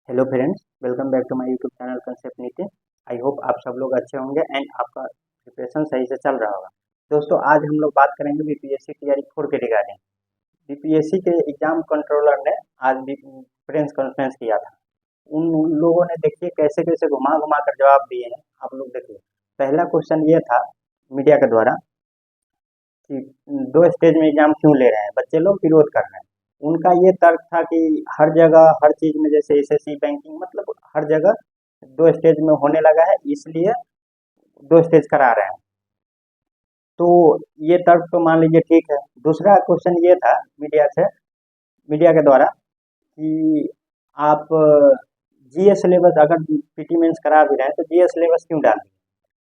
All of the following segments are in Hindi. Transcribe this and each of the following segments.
Hello friends, welcome back to my YouTube channel concept Niti. I hope आप सब लोग अच्छे होंगे एंड आपका प्रिपरेशन सही से चल रहा होगा। दोस्तों, आज हम लोग बात करेंगे बीपीएससी टीआरई 4 के रिगार्डिंग। बीपीएससी के एग्जाम कंट्रोलर ने आज भी प्रेस कॉन्फ्रेंस किया था। उन लोगों ने देखिए कैसे कैसे घुमा घुमा कर जवाब दिए हैं। आप लोग देखिए, पहला क्वेश्चन ये था मीडिया के द्वारा कि दो स्टेज में एग्जाम क्यों ले रहे हैं, बच्चे लोग विरोध कर रहे हैं। उनका ये तर्क था कि हर जगह हर चीज में जैसे एसएससी बैंकिंग मतलब हर जगह दो स्टेज में होने लगा है, इसलिए दो स्टेज करा रहे हैं। तो ये तर्क तो मान लीजिए ठीक है। दूसरा क्वेश्चन ये था मीडिया के द्वारा कि आप जीएस सिलेबस अगर पीटी मेंस करा भी रहे हैं तो जीएस सिलेबस क्यों डाल दिए।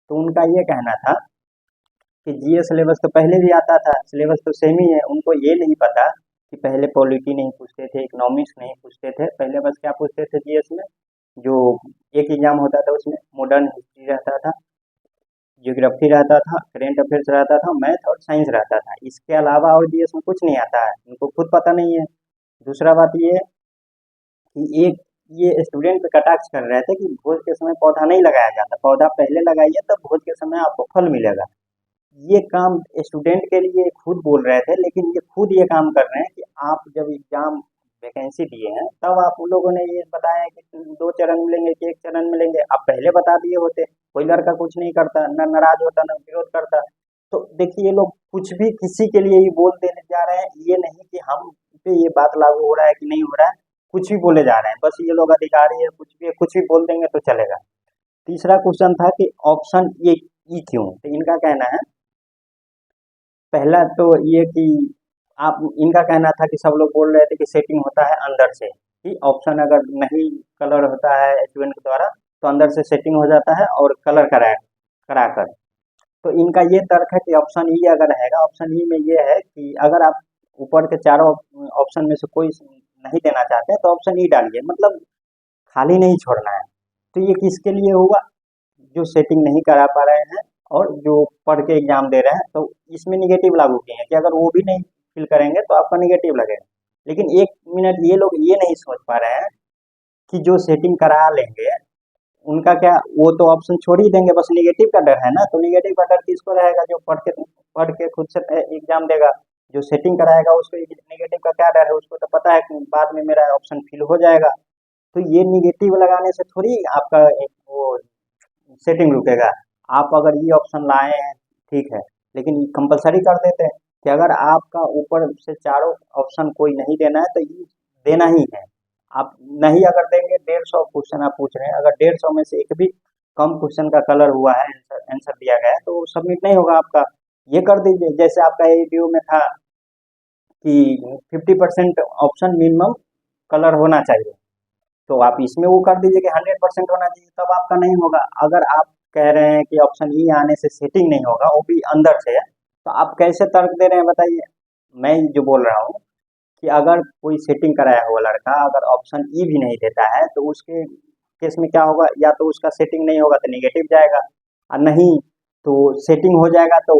तो उनका ये कहना था कि जीएस सिलेबस तो पहले भी आता था, सिलेबस तो सेम ही है। उनको ये नहीं पता कि पहले पॉलिटी नहीं पूछते थे, इकोनॉमिक्स नहीं पूछते थे, पहले बस क्या पूछते थे जीएस में, जो एक एग्जाम होता था उसमें मॉडर्न हिस्ट्री रहता था, ज्योग्राफी रहता था, करेंट अफेयर्स रहता था, मैथ और साइंस रहता था। इसके अलावा और जीएस में कुछ नहीं आता है, उनको खुद पता नहीं है। दूसरा बात ये कि एक ये स्टूडेंट पे कटाक्ष कर रहे थे कि भोज के समय पौधा नहीं लगाया जाता, पौधा पहले लगाइए तब भोज के समय आपको फल मिलेगा। ये काम स्टूडेंट के लिए खुद बोल रहे थे, लेकिन ये खुद ये काम कर रहे हैं कि आप जब एग्जाम वैकेंसी दिए हैं तब आप उन लोगों ने ये बताया कि दो चरण मिलेंगे कि एक चरण मिलेंगे। आप पहले बता दिए होते, कोई लड़का कुछ नहीं करता, न नाराज होता न विरोध करता। तो देखिए, ये लोग कुछ भी किसी के लिए ही बोल देने जा रहे हैं, ये नहीं कि हम पे ये बात लागू हो रहा है कि नहीं हो रहा है, कुछ भी बोले जा रहे हैं। बस ये लोग अधिकारी है, कुछ भी बोल देंगे तो चलेगा। तीसरा क्वेश्चन था कि ऑप्शन ये ई क्यों। तो इनका कहना है, पहला तो ये कि आप इनका कहना था कि सब लोग बोल रहे थे कि सेटिंग होता है अंदर से, कि ऑप्शन अगर नहीं कलर होता है स्टूडेंट के द्वारा तो अंदर से सेटिंग हो जाता है और कलर कराकर। तो इनका ये तर्क है कि ऑप्शन ई अगर रहेगा, ऑप्शन ई में ये है कि अगर आप ऊपर के चारों ऑप्शन में से कोई नहीं देना चाहते तो ऑप्शन ई डालिए, मतलब खाली नहीं छोड़ना है। तो ये किसके लिए हुआ, जो सेटिंग नहीं करा पा रहे हैं और जो पढ़ के एग्जाम दे रहे हैं, तो इसमें निगेटिव लागू किए हैं कि अगर वो भी नहीं फिल करेंगे तो आपका निगेटिव लगेगा। लेकिन एक मिनट, ये लोग ये नहीं सोच पा रहे हैं कि जो सेटिंग करा लेंगे उनका क्या, वो तो ऑप्शन छोड़ ही देंगे, बस निगेटिव का डर है ना। तो निगेटिव का डर किसको रहेगा, जो पढ़ के खुद से एग्जाम देगा। जो सेटिंग कराएगा उसको निगेटिव का क्या डर है, उसको तो पता है कि बाद में मेरा ऑप्शन फिल हो जाएगा। तो ये निगेटिव लगाने से थोड़ी आपका वो सेटिंग रुकेगा। आप अगर ये ऑप्शन लाए हैं ठीक है, लेकिन कंपलसरी कर देते हैं कि अगर आपका ऊपर से चारों ऑप्शन कोई नहीं देना है तो ये देना ही है। आप नहीं अगर देंगे, 150 क्वेश्चन आप पूछ रहे हैं, अगर 150 में से एक भी कम क्वेश्चन का कलर हुआ है, आंसर दिया गया है, तो सबमिट नहीं होगा आपका। ये कर दीजिए, जैसे आपका एबीयू में था कि 50% ऑप्शन मिनिमम कलर होना चाहिए, तो आप इसमें वो कर दीजिए कि 100% होना चाहिए, तब आपका नहीं होगा। अगर आप कह रहे हैं कि ऑप्शन ई आने से सेटिंग नहीं होगा, वो भी अंदर से है, तो आप कैसे तर्क दे रहे हैं बताइए। मैं जो बोल रहा हूँ कि अगर कोई सेटिंग कराया हुआ लड़का अगर ऑप्शन ई भी नहीं देता है तो उसके केस में क्या होगा, या तो उसका सेटिंग नहीं होगा तो निगेटिव जाएगा, और नहीं तो सेटिंग हो जाएगा तो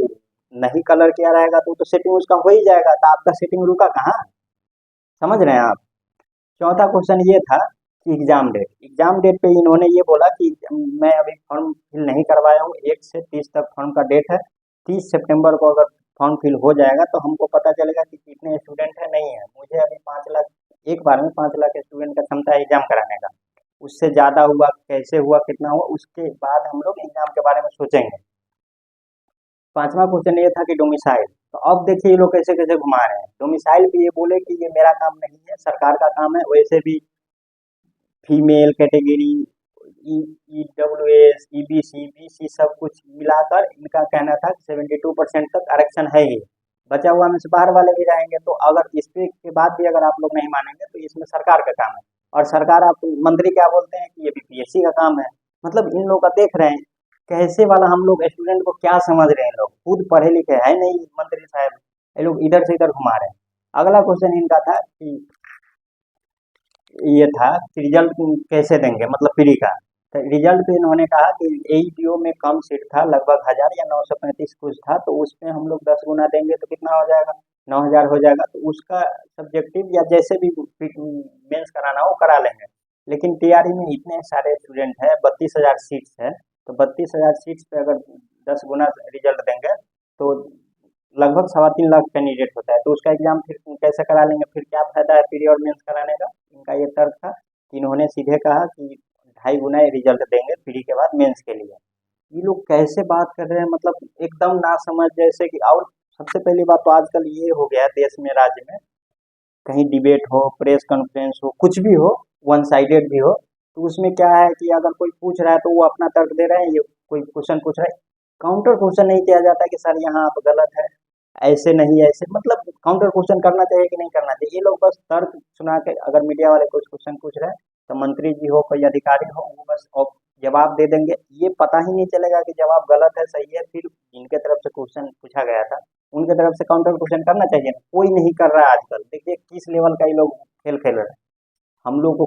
नहीं कलर किया रहेगा तो सेटिंग उसका हो ही जाएगा, तो आपका सेटिंग रुका कहाँ। समझ रहे हैं आप। चौथा क्वेश्चन ये था कि एग्जाम डेट पे इन्होंने ये बोला कि मैं अभी फॉर्म फिल नहीं करवाया हूँ, 1 से 30 तक फॉर्म का डेट है। 30 सितंबर को अगर फॉर्म फिल हो जाएगा तो हमको पता चलेगा कि कितने स्टूडेंट है नहीं है। मुझे अभी 5 लाख, एक बार में 5 लाख स्टूडेंट का क्षमता है एग्जाम कराने का। उससे ज़्यादा हुआ कैसे हुआ कितना हुआ उसके बाद हम लोग एग्जाम के बारे में सोचेंगे। पांचवा क्वेश्चन ये था कि डोमिसाइल। तो अब देखिए ये लोग कैसे कैसे घुमा रहे हैं। डोमिसाइल पे ये बोले कि ये मेरा काम नहीं है, सरकार का काम है। वैसे भी female category, EWS, EBC, BC सब कुछ मिलाकर इनका कहना था कि 72% तक आरक्षण है ही, बचा हुआ में से बाहर वाले भी रहेंगे। तो अगर इस पे के बाद भी अगर आप लोग नहीं मानेंगे तो इसमें सरकार का काम है, और सरकार, आप मंत्री क्या बोलते हैं कि ये बीपीएससी का काम है। मतलब इन लोग का देख रहे हैं कैसे वाला, हम लोग स्टूडेंट को क्या समझ रहे हैं, लोग खुद पढ़े लिखे है नहीं मंत्री साहब, ये लोग इधर से इधर घुमा रहे हैं। अगला क्वेश्चन इनका था कि ये था कि रिजल्ट कैसे देंगे, मतलब प्री का। तो रिजल्ट पे इन्होंने कहा कि एईटीओ में कम सीट था, लगभग 1000 या 935 कुछ था, तो उसमें हम लोग 10 गुना देंगे तो कितना हो जाएगा, 9000 हो जाएगा। तो उसका सब्जेक्टिव या जैसे भी मेंस कराना हो करा लेंगे। लेकिन टीआरई में इतने सारे स्टूडेंट हैं, 32,000 सीट्स है, तो 32,000 सीट्स पे अगर 10 गुना रिजल्ट देंगे तो लगभग 3.25 लाख कैंडिडेट होता है, तो उसका एग्जाम फिर कैसे करा लेंगे, फिर क्या फायदा है प्री और मेंस कराने का। इनका ये तर्क था कि इन्होंने सीधे कहा कि 2.5 गुना रिजल्ट देंगे प्री के बाद मेंस के लिए। ये लोग कैसे बात कर रहे हैं, मतलब एकदम ना समझ जैसे कि। और सबसे पहली बात तो आजकल ये हो गया है देश में, राज्य में, कहीं डिबेट हो, प्रेस कॉन्फ्रेंस हो, कुछ भी हो, वन साइडेड भी हो, तो उसमें क्या है कि अगर कोई पूछ रहा है तो वो अपना तर्क दे रहे हैं, ये कोई क्वेश्चन पूछ रहा है, काउंटर क्वेश्चन नहीं किया जाता कि सर यहाँ आप गलत है, ऐसे नहीं ऐसे, मतलब काउंटर क्वेश्चन करना चाहिए कि नहीं करना चाहिए। ये लोग बस तर्क सुना के, अगर मीडिया वाले कुछ क्वेश्चन पूछ रहे हैं तो मंत्री जी हो, कोई अधिकारी हो, वो बस जवाब दे देंगे, ये पता ही नहीं चलेगा कि जवाब गलत है सही है। फिर इनके तरफ से क्वेश्चन पूछा गया था, उनके तरफ से काउंटर क्वेश्चन करना चाहिए ना, कोई नहीं कर रहा है आजकल। देखिए किस लेवल का ये लोग खेल खेल रहे हैं। हम लोग को